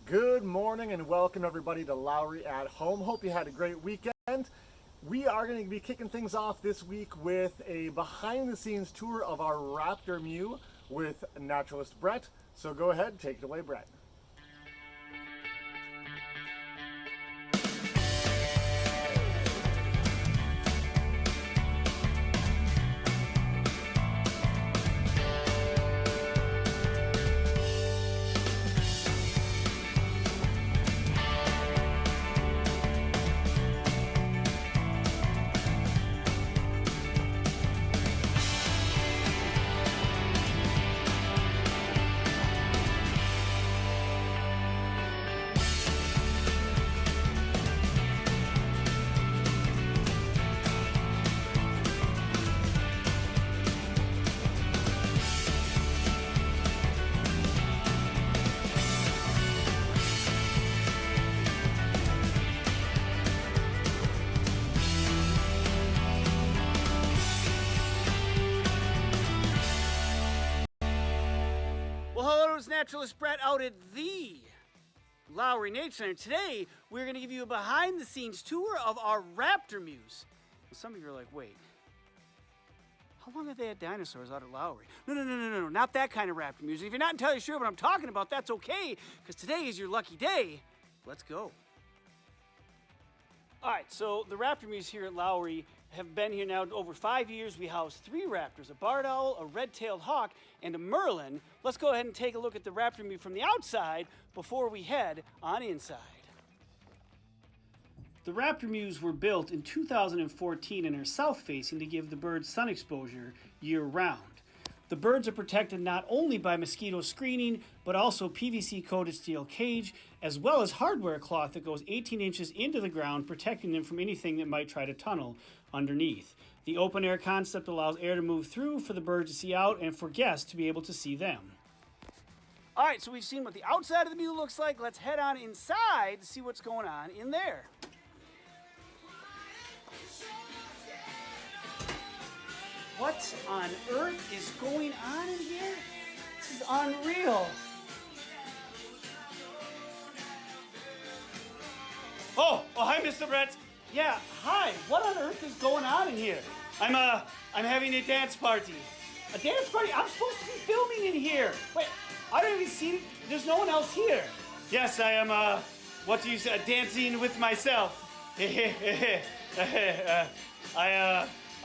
Good morning and welcome everybody to Lowry at Home. Hope you had a great weekend. We are going to be kicking things off this week with a behind the scenes tour of our Raptor Mew with naturalist Brett. So go ahead, take it away, Brett. Well, hello, it's Naturalist Brett out at the Lowry Nature Center. Today, we're going to give you a behind-the-scenes tour of our Raptor Mews. Some of you are like, wait, how long have they had dinosaurs out at Lowry? No, not that kind of Raptor Mews. If you're not entirely sure what I'm talking about, that's okay, because today is your lucky day. Let's go. All right, so the Raptor Mews here at Lowry have been here now over 5 years. We house 3 raptors, a barred owl, a red-tailed hawk, and a merlin. Let's go ahead and take a look at the Raptor Mew from the outside before we head on inside. The Raptor Mews were built in 2014 and are south-facing to give the birds sun exposure year-round. The birds are protected not only by mosquito screening, but also PVC-coated steel cage, as well as hardware cloth that goes 18 inches into the ground, protecting them from anything that might try to tunnel underneath. The open-air concept allows air to move through for the birds to see out and for guests to be able to see them. All right, so we've seen what the outside of the Mew looks like. Let's head on inside to see what's going on in there. What on earth is going on in here? This is unreal. Oh, hi, Mr. Brett. Yeah, hi. What on earth is going on in here? I'm having a dance party. A dance party? I'm supposed to be filming in here. Wait, I don't even see it. There's no one else here. Yes, I am, what do you say, dancing with myself.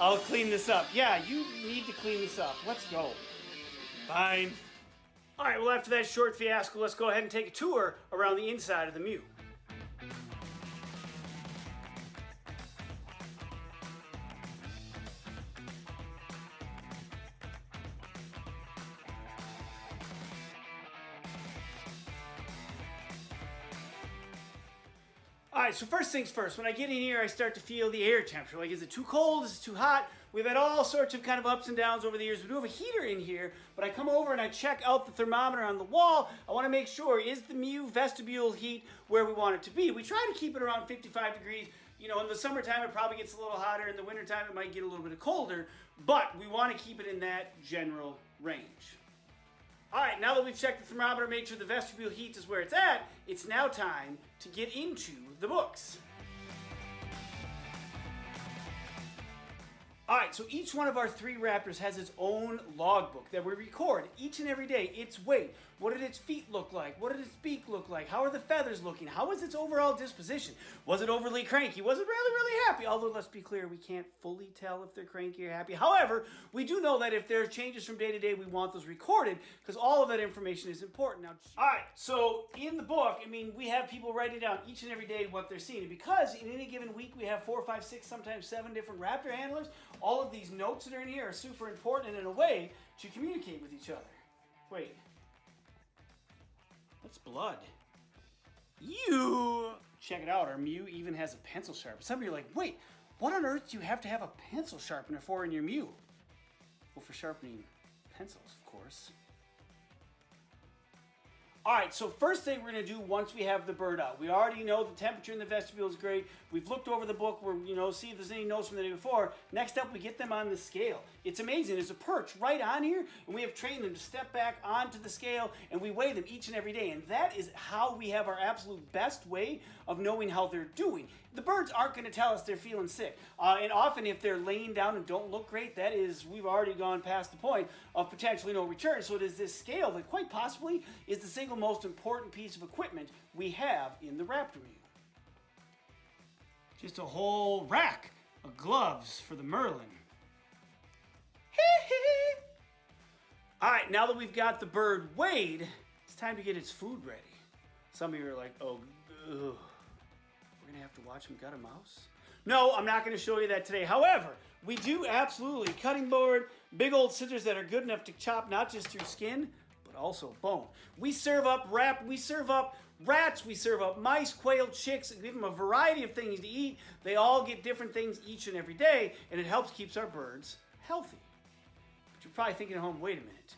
I'll clean this up. Yeah, you need to clean this up. Let's go. Fine. All right, well, after that short fiasco, let's go ahead and take a tour around the inside of the Mew. All right, so first things first, when I get in here, I start to feel the air temperature. Like, is it too cold? Is it too hot? We've had all sorts of kind of ups and downs over the years. We do have a heater in here, but I come over and I check out the thermometer on the wall. I want to make sure, is the Mew vestibule heat where we want it to be? We try to keep it around 55 degrees. You know, in the summertime, it probably gets a little hotter. In the wintertime, it might get a little bit colder, but we want to keep it in that general range. All right, now that we've checked the thermometer, made sure the vestibule heat is where it's at, it's now time to get into the books. All right, so each one of our 3 Raptors has its own logbook that we record each and every day. Its weight, what did its feet look like? What did its beak look like? How are the feathers looking? How is its overall disposition? Was it overly cranky? Was it really happy? Although, let's be clear, we can't fully tell if they're cranky or happy. However, we do know that if there are changes from day to day, we want those recorded because all of that information is important. Now, all right, so in the book, I mean, we have people writing down each and every day what they're seeing. And because in any given week, we have 4, 5, 6, sometimes 7 different Raptor handlers, all of these notes that are in here are super important and in a way to communicate with each other. Wait. That's blood. You! Check it out, our Mew even has a pencil sharpener. Some of you are like, wait, what on earth do you have to have a pencil sharpener for in your Mew? Well, for sharpening pencils, of course. All right, so first thing we're going to do once we have the bird out. We already know the temperature in the vestibule is great. We've looked over the book. We're, see if there's any notes from the day before. Next up, we get them on the scale. It's amazing. There's a perch right on here, and we have trained them to step back onto the scale, and we weigh them each and every day. And that is how we have our absolute best way of knowing how they're doing. The birds aren't going to tell us they're feeling sick. And often if they're laying down and don't look great, that is, we've already gone past the point of potentially no return. So it is this scale that quite possibly is the single most important piece of equipment we have in the Raptor Mew. Just a whole rack of gloves for the Merlin. All right, now that we've got the bird weighed, it's time to get its food ready. Some of you are like, oh, ugh. We're going to have to watch him gut a mouse? No, I'm not going to show you that today. However, we do absolutely cutting board, big old scissors that are good enough to chop not just through skin, but also bone. We serve up rats, we serve up mice, quail, chicks, and give them a variety of things to eat. They all get different things each and every day, and it helps keep our birds healthy. But you're probably thinking at home, wait a minute.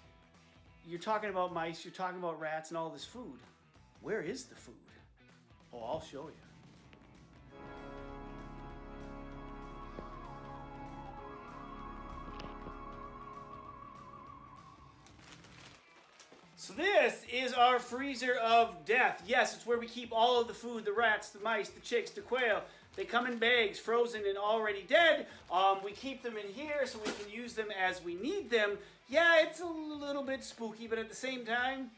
You're talking about mice, you're talking about rats and all this food. Where is the food? Oh, I'll show you. So this is our freezer of death. Yes, it's where we keep all of the food, the rats, the mice, the chicks, the quail. They come in bags, frozen and already dead. We keep them in here so we can use them as we need them. Yeah, it's a little bit spooky, but at the same time,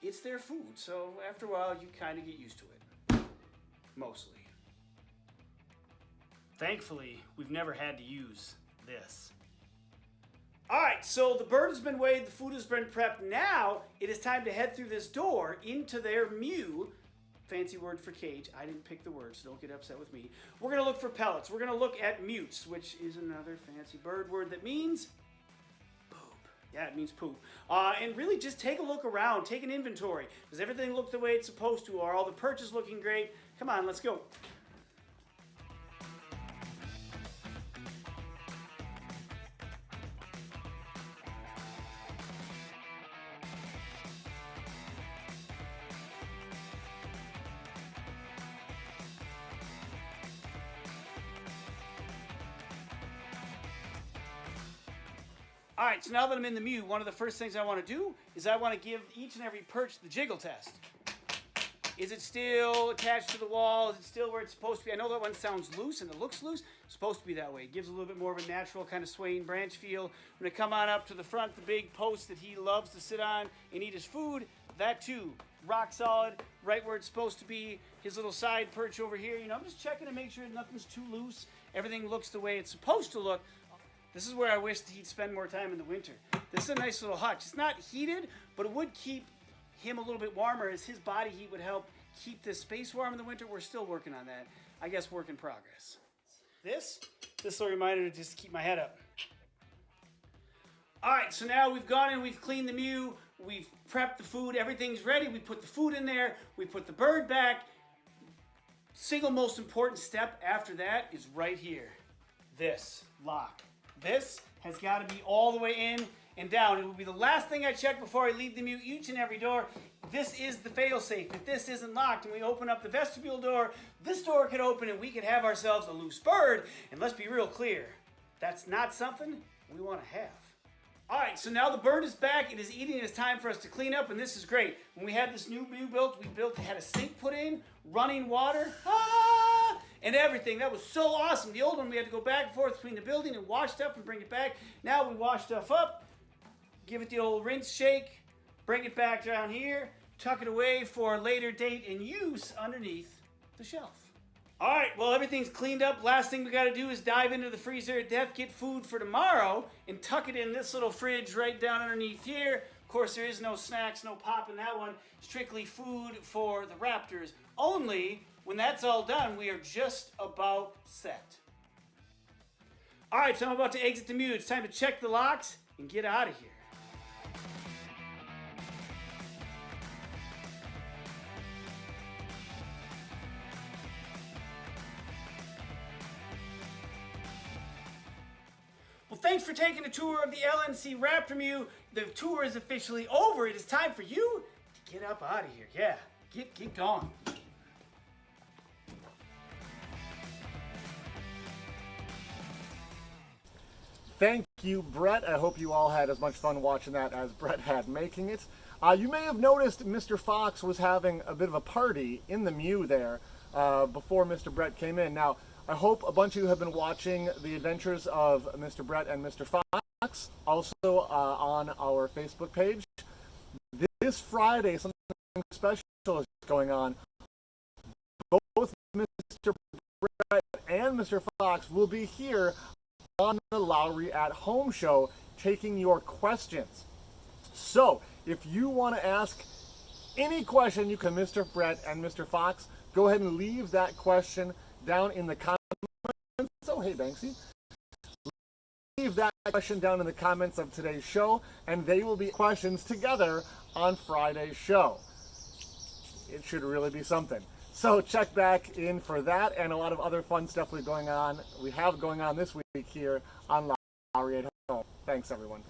it's their food. So after a while, you kind of get used to it. Mostly. Thankfully, we've never had to use this. All right, so the bird has been weighed, the food has been prepped. Now it is time to head through this door into their mew. Fancy word for cage. I didn't pick the word, so don't get upset with me. We're going to look for pellets. We're going to look at mutes, which is another fancy bird word that means poop. Yeah, it means poop. And really just take a look around, take an inventory. Does everything look the way it's supposed to? Are all the perches looking great? Come on, let's go. All right, so now that I'm in the mew, one of the first things I want to do is I want to give each and every perch the jiggle test. Is it still attached to the wall? Is it still where it's supposed to be? I know that one sounds loose and it looks loose. It's supposed to be that way. It gives a little bit more of a natural kind of swaying branch feel. I'm going to come on up to the front, the big post that he loves to sit on and eat his food. That too, rock solid, right where it's supposed to be. His little side perch over here. I'm just checking to make sure nothing's too loose. Everything looks the way it's supposed to look. This is where I wish he'd spend more time in the winter. This is a nice little hutch. It's not heated, but it would keep him a little bit warmer as his body heat would help keep this space warm in the winter. We're still working on that. I guess work in progress. This little reminder to just keep my head up. All right, so now we've gone in, we've cleaned the mew, we've prepped the food, everything's ready. We put the food in there, we put the bird back. Single most important step after that is right here. This lock. This has got to be all the way in and down. It will be the last thing I check before I leave the mew each and every door. This is the fail-safe. If this isn't locked and we open up the vestibule door, this door could open and we could have ourselves a loose bird. And let's be real clear, that's not something we want to have. All right, so now the bird is back. It is eating. It's time for us to clean up, and this is great. When we had this new mew built, had a sink put in, running water. And everything. That was so awesome. The old one, we had to go back and forth between the building and wash stuff and bring it back. Now we wash stuff up, give it the old rinse shake, bring it back down here, tuck it away for a later date and use underneath the shelf. All right, well, everything's cleaned up. Last thing we got to do is dive into the freezer of death, get food for tomorrow, and tuck it in this little fridge right down underneath here. Of course, there is no snacks, no pop in that one. Strictly food for the Raptors only. When that's all done, we are just about set. All right, so I'm about to exit the mew. It's time to check the locks and get out of here. Well, thanks for taking a tour of the LNC Raptor Mew. The tour is officially over. It is time for you to Get up out of here. Yeah, get going. Thank you, Brett. I hope you all had as much fun watching that as Brett had making it. You may have noticed Mr. Fox was having a bit of a party in the Mew there before Mr. Brett came in. Now, I hope a bunch of you have been watching the adventures of Mr. Brett and Mr. Fox, also on our Facebook page. This Friday, something special is going on. Both Mr. Brett and Mr. Fox will be here on the Lowry at Home show taking your questions. So, if you want to ask any question, you can Mr. Brett and Mr. Fox. Go ahead and leave that question down in the comments. Oh, hey, Banksy. Leave that question down in the comments of today's show, and they will be questions together on Friday's show. It should really be something. So check back in for that and a lot of other fun stuff we have going on this week here on Lowry at Home. Thanks, everyone.